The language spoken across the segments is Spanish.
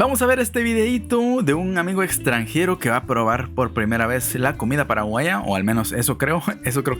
Vamos a ver este videito de un amigo extranjero que va a probar por primera vez la comida paraguaya, o al menos eso creo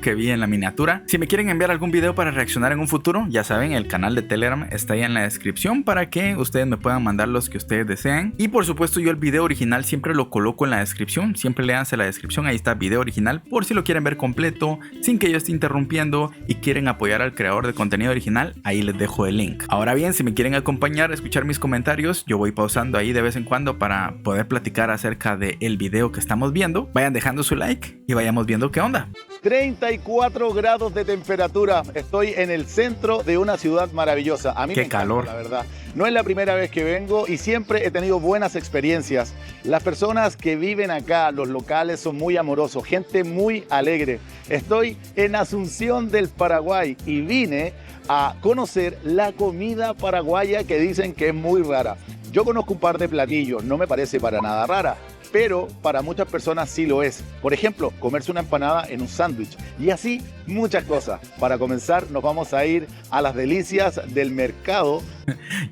que vi en la miniatura. Si me quieren enviar algún video para reaccionar en un futuro, ya saben, el canal de Telegram está ahí en la descripción para que ustedes me puedan mandar los que ustedes deseen. Y por supuesto yo el video original siempre lo coloco en la descripción, siempre léanse la descripción, ahí está video original por si lo quieren ver completo, sin que yo esté interrumpiendo y quieren apoyar al creador de contenido original, ahí les dejo el link. Ahora bien, si me quieren acompañar a escuchar mis comentarios, yo voy pausando ahí de vez en cuando para poder platicar acerca del video que estamos viendo. Vayan dejando su like y vayamos viendo qué onda. 34 grados de temperatura. Estoy en el centro de una ciudad maravillosa. A mí qué me encanta, calor, la verdad. No es la primera vez que vengo y siempre he tenido buenas experiencias. Las personas que viven acá, los locales, son muy amorosos, gente muy alegre. Estoy en Asunción del Paraguay y vine a conocer la comida paraguaya que dicen que es muy rara. Yo conozco un par de platillos, no me parece para nada rara, pero para muchas personas sí lo es. Por ejemplo, comerse una empanada en un sándwich y así muchas cosas. Para comenzar, nos vamos a ir a las delicias del mercado.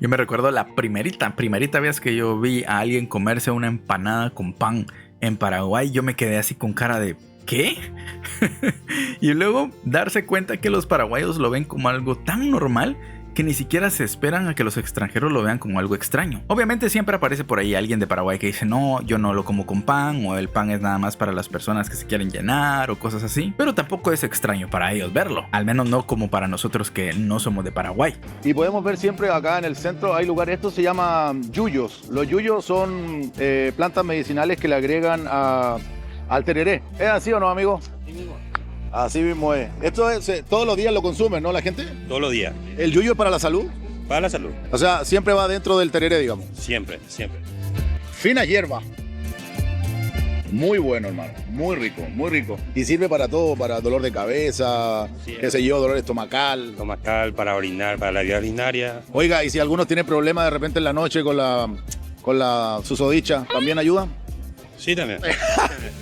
Yo me recuerdo la primerita vez que yo vi a alguien comerse una empanada con pan en Paraguay. Yo me quedé así con cara de ¿qué? Y luego darse cuenta que los paraguayos lo ven como algo tan normal que ni siquiera se esperan a que los extranjeros lo vean como algo extraño. Obviamente siempre aparece por ahí alguien de Paraguay que dice no, yo no lo como con pan, o el pan es nada más para las personas que se quieren llenar o cosas así, pero tampoco es extraño para ellos verlo, al menos no como para nosotros que no somos de Paraguay. Y podemos ver siempre acá en el centro hay lugares, esto se llama yuyos. Los yuyos son plantas medicinales que le agregan al tereré. ¿Es así o no, amigo? Así mismo es. Esto es, todos los días lo consumen, ¿no, la gente? Todos los días. ¿El yuyo es para la salud? Para la salud. O sea, siempre va dentro del tereré, digamos. Siempre, siempre. Fina hierba. Muy bueno, hermano. Muy rico, muy rico. Y sirve para todo, para dolor de cabeza, Sí, qué sé yo, dolor estomacal. Estomacal, para orinar, para la vía urinaria. Oiga, y si algunos tienen problemas de repente en la noche con la susodicha, ¿también ayuda? Sí, también.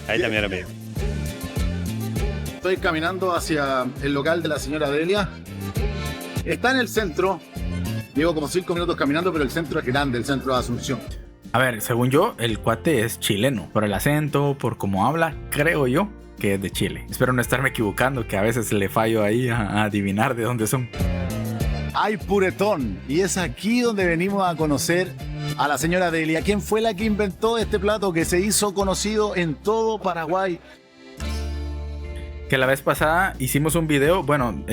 Ahí también lo pido. Estoy caminando hacia el local de la señora Delia. Está en el centro. Llevo como 5 minutos caminando, pero el centro es grande, el centro de Asunción. A ver, según yo, el cuate es chileno. Por el acento, por cómo habla, creo yo que es de Chile. Espero no estarme equivocando, que a veces le fallo ahí a adivinar de dónde son. Hay puretón y es aquí donde venimos a conocer a la señora Delia. ¿Quién fue la que inventó este plato que se hizo conocido en todo Paraguay? Que la vez pasada hicimos un video, bueno,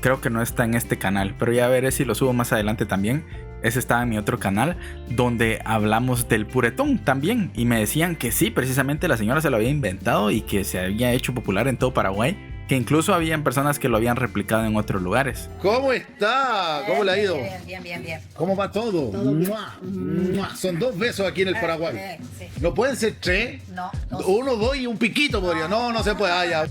creo que no está en este canal, pero ya veré si lo subo más adelante también. Ese estaba en mi otro canal, donde hablamos del puretón también. Y me decían que sí, precisamente la señora se lo había inventado y que se había hecho popular en todo Paraguay. Que incluso habían personas que lo habían replicado en otros lugares. ¿Cómo está? ¿Cómo le ha ido? Bien. ¿Cómo va todo? ¡Mua! ¡Mua! Son 2 besos aquí en el Paraguay. Sí. ¿No pueden ser 3? No. 1, 2 y un piquito podría. No se puede. Ya.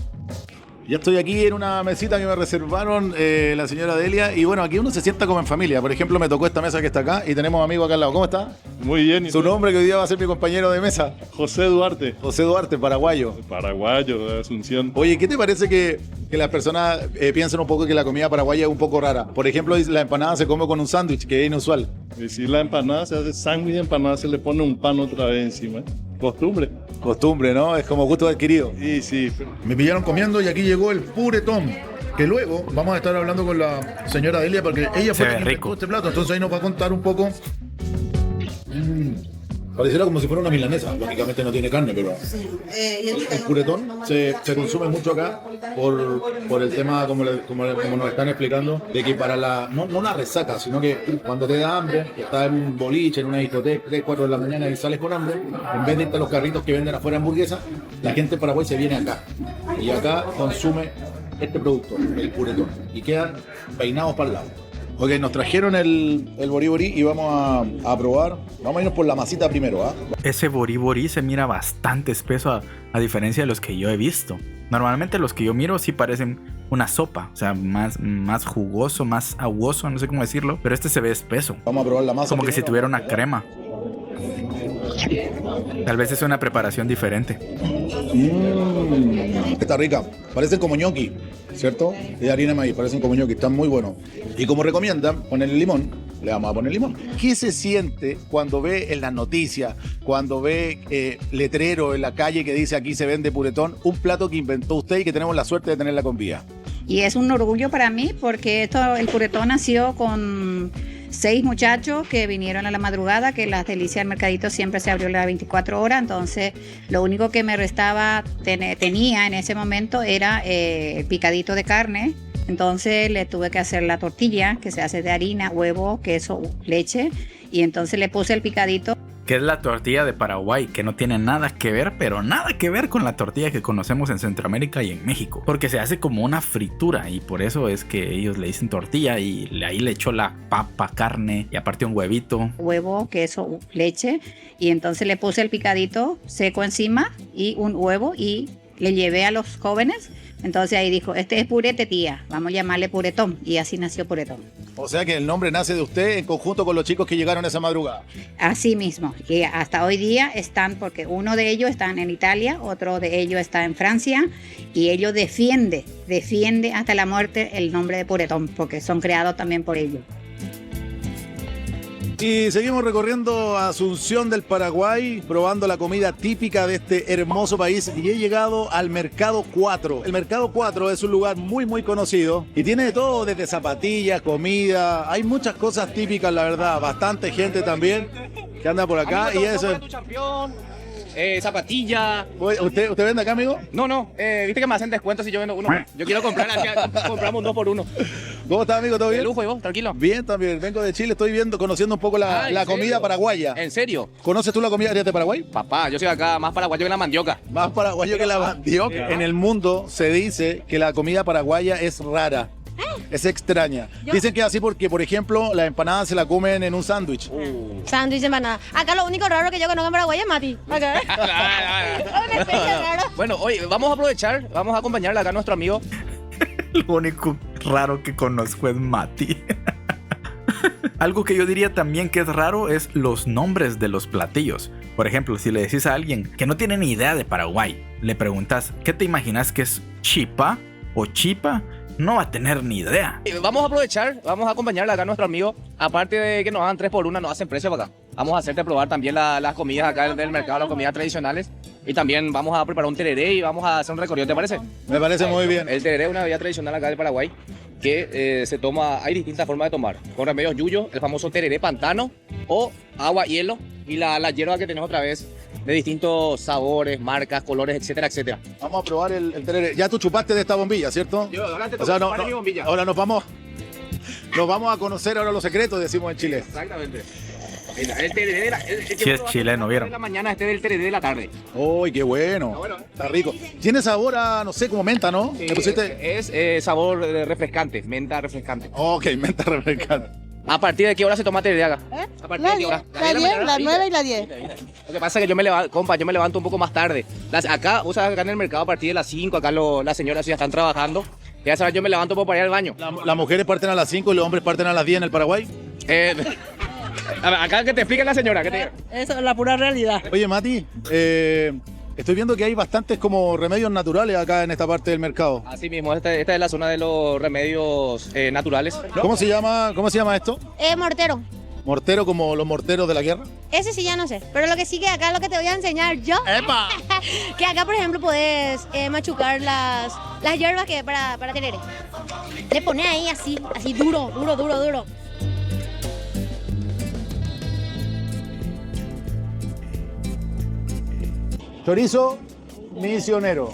Ya estoy aquí en una mesita que me reservaron la señora Delia. Y bueno, aquí uno se sienta como en familia. Por ejemplo, me tocó esta mesa que está acá y tenemos amigos acá al lado. ¿Cómo está? Muy bien. ¿Y Su tú? nombre, que hoy día va a ser mi compañero de mesa. José Duarte, José Duarte, paraguayo. paraguayo de Asunción. Oye, ¿qué te parece que las personas piensen un poco que la comida paraguaya es un poco rara? Por ejemplo, la empanada se come con un sándwich, que es inusual. Y si la empanada se hace sándwich de empanada, se le pone un pan otra vez encima. Costumbre. Costumbre, ¿no? Es como gusto adquirido. Sí. Me pillaron comiendo y aquí llegó el puretón. Que luego vamos a estar hablando con la señora Delia porque ella fue Se la ve que rico inventó este plato. Entonces ahí nos va a contar un poco. Pareciera como si fuera una milanesa. Lógicamente no tiene carne, pero el puretón se consume mucho acá por el tema, como nos están explicando, de que para no la resaca, sino que cuando te da hambre, estás en un boliche, en una discoteca, 3, 4 de la mañana y sales con hambre, en vez de irte a los carritos que venden afuera hamburguesas, la gente de Paraguay se viene acá. Y acá consume este producto, el puretón. Y quedan peinados para el lado. Ok, nos trajeron el boriborí y vamos a probar. Vamos a irnos por la masita primero, ¿ah? Ese boriborí se mira bastante espeso a diferencia de los que yo he visto. Normalmente los que yo miro sí parecen una sopa, o sea, más jugoso, más aguoso, no sé cómo decirlo, pero este se ve espeso. Vamos a probar la masa. Como que si primero. tuviera una crema. Tal vez es una preparación diferente. Está rica. Parecen como ñoqui, ¿cierto? De harina de maíz, parecen como ñoqui. Están muy buenos. Y como recomiendan, ponerle limón. le vamos a poner limón. ¿Qué se siente cuando ve en las noticias, cuando ve letrero en la calle que dice aquí se vende puretón, un plato que inventó usted y que tenemos la suerte de tenerla con vida? Y es un orgullo para mí porque el puretón nació con 6 muchachos que vinieron a la madrugada, que las delicias del mercadito siempre se abrió las 24 horas, entonces lo único que me restaba, tenía en ese momento era el picadito de carne. Entonces le tuve que hacer la tortilla, que se hace de harina, huevo, queso, leche, y entonces le puse el picadito. Que es la tortilla de Paraguay, que no tiene nada que ver, pero nada que ver con la tortilla que conocemos en Centroamérica y en México, porque se hace como una fritura y por eso es que ellos le dicen tortilla y ahí le echó la papa, carne y aparte un huevito. Huevo, queso, leche, y entonces le puse el picadito seco encima y un huevo y le llevé a los jóvenes. Entonces ahí dijo, este es purete, tía, vamos a llamarle puretón, y así nació puretón. O sea que el nombre nace de usted en conjunto con los chicos que llegaron esa madrugada. Así mismo, y hasta hoy día están, porque uno de ellos está en Italia, otro de ellos está en Francia, y ellos defiende hasta la muerte el nombre de puretón, porque son creados también por ellos. Y seguimos recorriendo Asunción del Paraguay, probando la comida típica de este hermoso país y he llegado al Mercado 4. El Mercado 4 es un lugar muy conocido y tiene de todo, desde zapatillas, comida, hay muchas cosas típicas, la verdad, bastante gente también que anda por acá. Amigo, y eso. tu champión, zapatilla. ¿Usted vende acá, amigo? No, viste que me hacen descuento si yo vendo uno. Yo quiero comprar, compramos un 2x1. ¿Cómo está, amigo? ¿Todo bien? De lujo, ¿y vos? Tranquilo. Bien, también. Vengo de Chile, estoy conociendo un poco la comida paraguaya. ¿En serio? ¿Conoces tú la comida de Paraguay? Papá, yo soy acá más paraguayo que la mandioca. Más paraguayo que la mandioca. En el mundo se dice que la comida paraguaya es rara. Es extraña. Dicen que es así porque, por ejemplo, la empanada se la comen en un sándwich. Sándwich de empanada. Acá lo único raro que yo conozco en Paraguay es Mati. Acá. Una especie raro. Bueno, hoy vamos a aprovechar, vamos a acompañarle acá a nuestro amigo. Lo único raro que conozco es Mati. Algo que yo diría también que es raro es los nombres de los platillos. Por ejemplo, si le decís a alguien que no tiene ni idea de Paraguay, le preguntas, ¿qué te imaginas que es chipa o chipa? No va a tener ni idea. Vamos a aprovechar, vamos a acompañarle acá a nuestro amigo. Aparte de que nos hagan 3x1, nos hacen precio para acá. Vamos a hacerte probar también las comidas acá del mercado, las comidas tradicionales. Y también vamos a preparar un tereré y vamos a hacer un recorrido, ¿te parece? Me parece muy bien. El tereré es una bebida tradicional acá del Paraguay que se toma, hay distintas formas de tomar. Con remedios yuyos, el famoso tereré pantano o agua, hielo y la hierba que tenemos otra vez de distintos sabores, marcas, colores, etcétera, etcétera. Vamos a probar el tereré. Ya tú chupaste de esta bombilla, ¿cierto? Yo, ahora te o sea, toco mi bombilla. Ahora nos vamos a conocer ahora los secretos, decimos en Chile. Exactamente. Mira, el tereré de la... Si es chileno, ¿vieron? De la mañana, este del tereré de la tarde. ¡Uy, qué bueno! Está rico. Tiene sabor a, no sé, como menta, ¿no? Sí, ¿Le pusiste? es sabor refrescante, menta refrescante. Ok, menta refrescante. ¿A partir de qué hora se toma tereré acá? ¿A partir de qué hora? La 10, la 9 y la 10. Lo que pasa es que yo me levanto un poco más tarde. Acá, vos sabés, acá en el mercado a partir de las 5, acá las señoras ya están trabajando. Ya sabes, yo me levanto para ir al baño. ¿Las mujeres parten a las 5 y los hombres parten a las 10 en el Paraguay? A ver, acá que te explique la señora. Eso es la pura realidad. Oye, Mati, estoy viendo que hay bastantes como remedios naturales acá en esta parte del mercado. Así mismo, esta es la zona de los remedios naturales. ¿Cómo se llama esto? Mortero. ¿Mortero como los morteros de la guerra? Ese sí ya no sé. Pero lo que sí que acá lo que te voy a enseñar yo. ¡Epa! Que acá, por ejemplo, podés machucar las hierbas que para tereré. Le pones ahí así duro. Chorizo misionero.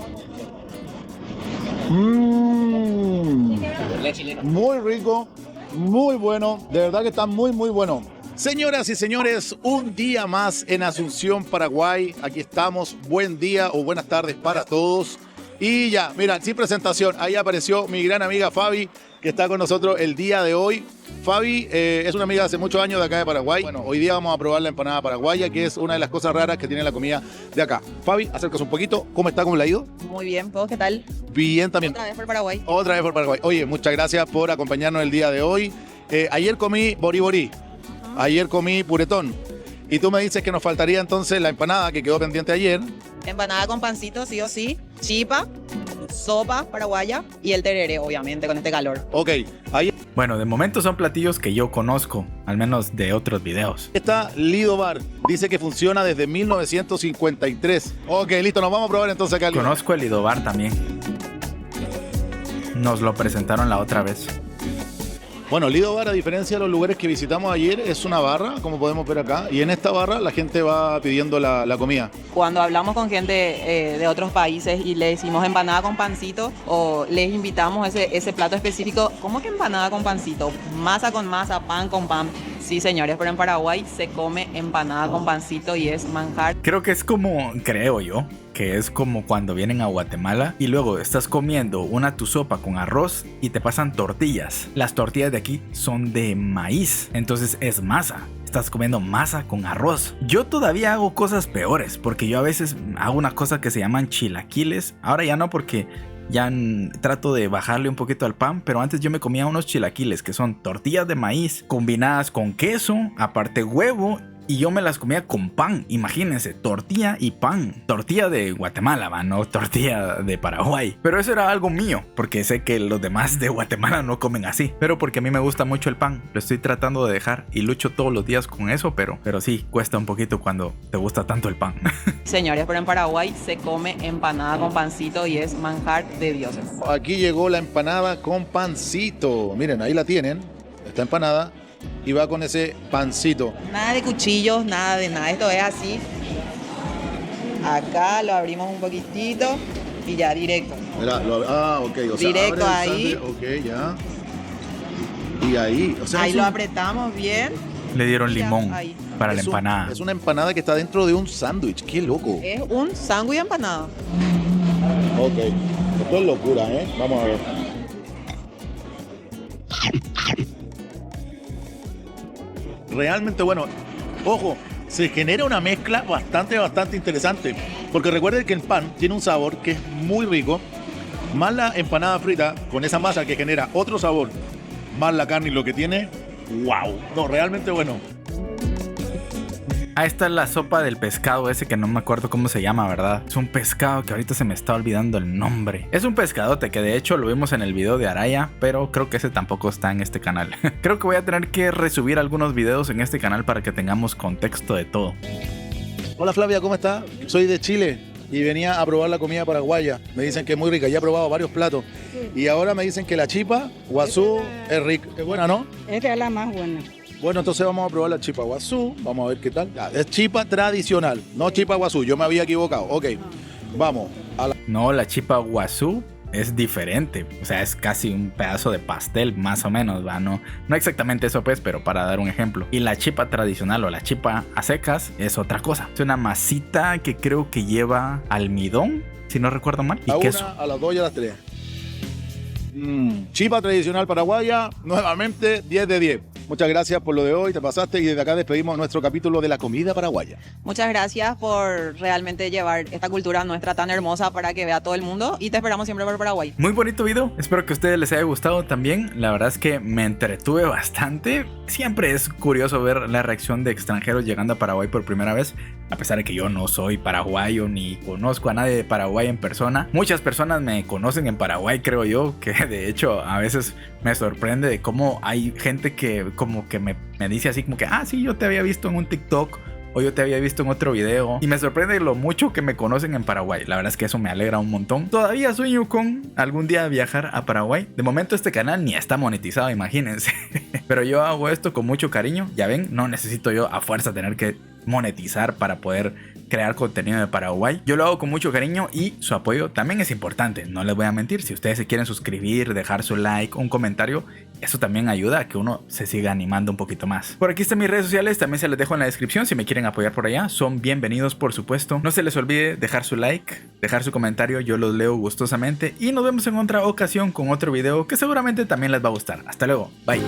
Muy rico, muy bueno. De verdad que está muy bueno. Señoras y señores, un día más en Asunción, Paraguay. Aquí estamos. Buen día o buenas tardes para todos. Y ya, mira, sin presentación, ahí apareció mi gran amiga Fabi, que está con nosotros el día de hoy. Fabi es una amiga de hace muchos años de acá de Paraguay. Bueno, hoy día vamos a probar la empanada paraguaya, que es una de las cosas raras que tiene la comida de acá. Fabi, acércase un poquito. ¿Cómo está? ¿Cómo le ha ido? Muy bien, ¿vos qué tal? Bien también. Otra vez por Paraguay. Otra vez por Paraguay. Oye, muchas gracias por acompañarnos el día de hoy. Ayer comí boriborí. Ayer comí puretón. Y tú me dices que nos faltaría entonces la empanada que quedó pendiente ayer. Empanada con pancito, sí o sí. Chipa. sopa paraguaya y el tereré, obviamente, con este calor. Ok, ahí Bueno, de momento son platillos que yo conozco, al menos de otros videos. está Lido Bar. Dice que funciona desde 1953. Ok, listo, nos vamos a probar entonces acá. Conozco el Lidobar también. Nos lo presentaron la otra vez. Bueno, Lido Bar, a diferencia de los lugares que visitamos ayer, es una barra, como podemos ver acá. Y en esta barra la gente va pidiendo la comida. Cuando hablamos con gente de otros países y le decimos empanada con pancito o les invitamos ese plato específico, ¿cómo que empanada con pancito? Masa con masa, pan con pan. Sí, señores, pero en Paraguay se come empanada con pancito y es manjar. Creo que es como, creo yo, que es como cuando vienen a Guatemala y luego estás comiendo una tu sopa con arroz y te pasan tortillas. Las tortillas de aquí son de maíz, entonces es masa. Estás comiendo masa con arroz. Yo todavía hago cosas peores, porque yo a veces hago una cosa que se llaman chilaquiles. Ahora ya no, porque ya trato de bajarle un poquito al pan, pero antes yo me comía unos chilaquiles que son tortillas de maíz combinadas con queso, aparte huevo, y yo me las comía con pan. Imagínense, tortilla y pan. Tortilla de Guatemala, no tortilla de Paraguay. Pero eso era algo mío, porque sé que los demás de Guatemala no comen así. Pero porque a mí me gusta mucho el pan, lo estoy tratando de dejar y lucho todos los días con eso, pero sí, cuesta un poquito cuando te gusta tanto el pan. Señores, pero en Paraguay se come empanada con pancito y es manjar de dioses. Aquí llegó la empanada con pancito. Miren, ahí la tienen. Está empanada y va con ese pancito. Nada de cuchillos, nada de nada. Esto es así. Acá lo abrimos un poquitito y ya directo. Mira, ok. O sea, Directo abre el ahí. sándwich, ok, ya. Y ahí, o sea, Ahí es lo un- apretamos bien. Le dieron Ya, limón ahí. para la es empanada. Es una empanada que está dentro de un sándwich. Qué loco. Es un sándwich empanado. Ok. Esto es locura, ¿eh? Vamos a ver. Realmente bueno. Ojo, se genera una mezcla bastante interesante. Porque recuerden que el pan tiene un sabor que es muy rico. Más la empanada frita con esa masa que genera otro sabor. Más la carne y lo que tiene. ¡Wow! No, realmente bueno. Ahí está la sopa del pescado ese que no me acuerdo cómo se llama, ¿verdad? Es un pescado que ahorita se me está olvidando el nombre. Es un pescadote que de hecho lo vimos en el video de Araya, pero creo que ese tampoco está en este canal. Creo que voy a tener que resubir algunos videos en este canal para que tengamos contexto de todo. Hola Flavia, ¿cómo está? Soy de Chile y venía a probar la comida paraguaya. Me dicen que es muy rica, ya he probado varios platos. Y ahora me dicen que la chipa guazú es rica. Es buena, ¿no? Esta es la más buena. Bueno, entonces vamos a probar la chipa guazú. Vamos a ver qué tal. Ya, es chipa tradicional, no chipa guazú. Yo me había equivocado. Ok, vamos a la... No, la chipa guazú es diferente. O sea, es casi un pedazo de pastel, más o menos, ¿va? No exactamente eso, pues, pero para dar un ejemplo. Y la chipa tradicional o la chipa a secas es otra cosa. Es una masita que creo que lleva almidón, si no recuerdo mal, y a queso. una, a las 2 y a las 3. Chipa tradicional paraguaya, nuevamente 10 de 10. Muchas gracias por lo de hoy, te pasaste y desde acá despedimos nuestro capítulo de la comida paraguaya. Muchas gracias por realmente llevar esta cultura nuestra tan hermosa para que vea todo el mundo y te esperamos siempre por Paraguay. Muy bonito video, espero que a ustedes les haya gustado también. La verdad es que me entretuve bastante. Siempre es curioso ver la reacción de extranjeros llegando a Paraguay por primera vez, a pesar de que yo no soy paraguayo ni conozco a nadie de Paraguay en persona. Muchas personas me conocen en Paraguay, creo yo, que de hecho a veces me sorprende de cómo hay gente que como que me dice así como que, ah, sí, yo te había visto en un TikTok o yo te había visto en otro video, y me sorprende lo mucho que me conocen en Paraguay. La verdad es que eso me alegra un montón. Todavía sueño con algún día viajar a Paraguay. De momento este canal ni está monetizado, imagínense. Pero yo hago esto con mucho cariño. Ya ven, no necesito yo a fuerza tener que monetizar para poder crear contenido de Paraguay. Yo lo hago con mucho cariño y su apoyo también es importante. No les voy a mentir, si ustedes se quieren suscribir, dejar su like, un comentario, eso también ayuda a que uno se siga animando un poquito más. Por aquí están mis redes sociales, también se les dejo en la descripción si me quieren apoyar por allá. Son bienvenidos, por supuesto. No se les olvide dejar su like, dejar su comentario, yo los leo gustosamente. Y nos vemos en otra ocasión con otro video que seguramente también les va a gustar. Hasta luego, bye.